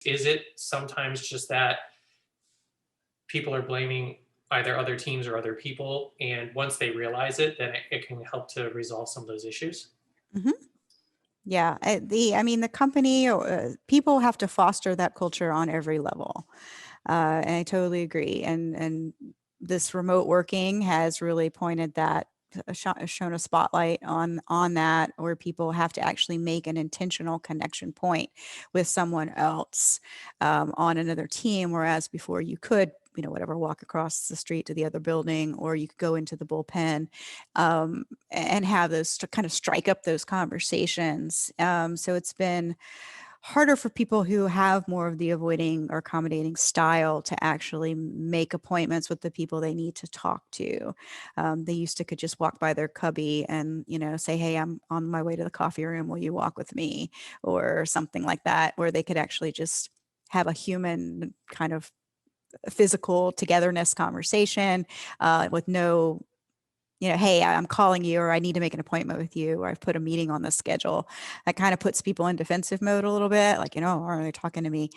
Is it sometimes just that people are blaming either other teams or other people, and once they realize it, then it can help to resolve some of those issues? Mhm. Yeah, I mean, the company or people have to foster that culture on every level. And I totally agree. And this remote working has really pointed that, shown a spotlight on that, where people have to actually make an intentional connection point with someone else on another team, whereas before you could, whatever, walk across the street to the other building, or you could go into the bullpen and have those to kind of strike up those conversations. So it's been harder for people who have more of the avoiding or accommodating style to actually make appointments with the people they need to talk to. They used to could just walk by their cubby and, say, hey, I'm on my way to the coffee room. Will you walk with me? Or something like that, where they could actually just have a human kind of physical togetherness conversation with no, hey, I'm calling you, or I need to make an appointment with you, or I've put a meeting on the schedule. That kind of puts people in defensive mode a little bit, like, are they talking to me?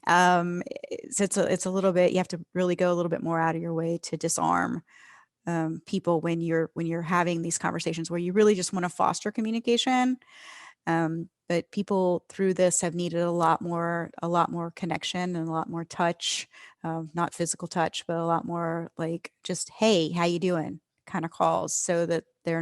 So it's a little bit, you have to really go a little bit more out of your way to disarm people when you're having these conversations where you really just want to foster communication. But people through this have needed a lot more connection and a lot more touch, not physical touch, but a lot more like just, hey, how you doing? Kind of calls, so that they're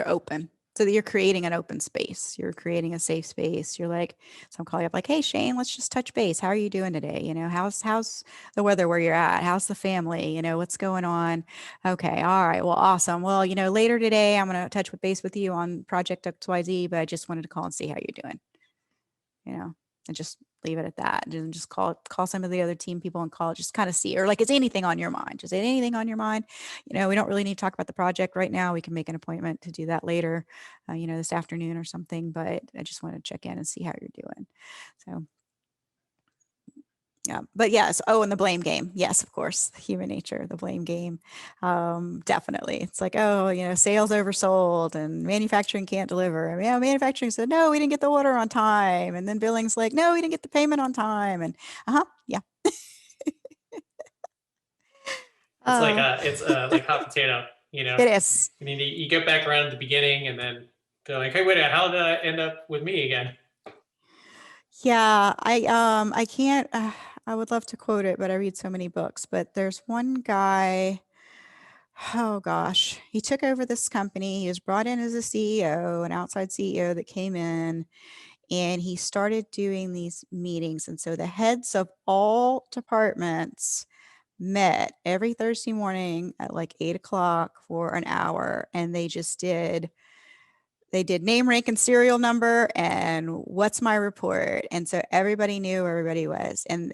open, so that you're creating an open space. You're creating a safe space. You're like, so I'm calling up like, hey, Shane, let's just touch base. How are you doing today? How's the weather where you're at? How's the family? What's going on? Okay. All right. Well, awesome. Well, later today, I'm going to touch base with you on project XYZ, but I just wanted to call and see how you're doing, and just leave it at that. And just call some of the other team people and just kind of see, or like, is anything on your mind? Is there anything on your mind? We don't really need to talk about the project right now. We can make an appointment to do that later, this afternoon or something, but I just want to check in and see how you're doing. So yeah, but yes. Oh, and the blame game. Yes, of course, human nature, the blame game. Definitely. It's like, oh, sales oversold and manufacturing can't deliver. I mean, manufacturing said, no, we didn't get the order on time. And then billing's like, no, we didn't get the payment on time. And yeah. It's like hot potato, It is. I mean, you get back around at the beginning, and then they're like, hey, wait, how did that end up with me again? Yeah, I can't, I would love to quote it, but I read so many books. But there's one guy, oh gosh, he took over this company. He was brought in as a CEO, an outside CEO that came in, and he started doing these meetings. And so the heads of all departments met every Thursday morning at like 8 o'clock for an hour, and they did name, rank, and serial number and what's my report. And so everybody knew where everybody was. And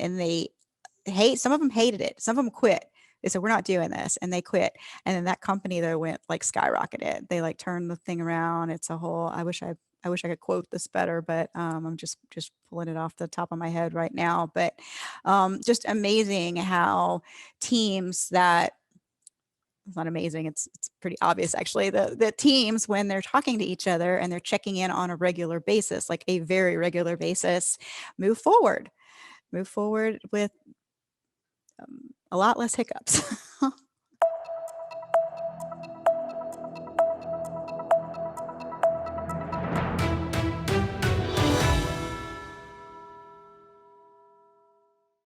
some of them hated it. Some of them quit. They said, we're not doing this. And they quit. And then that company there went like skyrocketed. They like turned the thing around. It's a whole, I wish I could quote this better, but I'm just pulling it off the top of my head right now. But just amazing how teams that, it's not amazing, it's pretty obvious actually, the teams, when they're talking to each other and they're checking in on a regular basis, like a very regular basis, move forward with a lot less hiccups.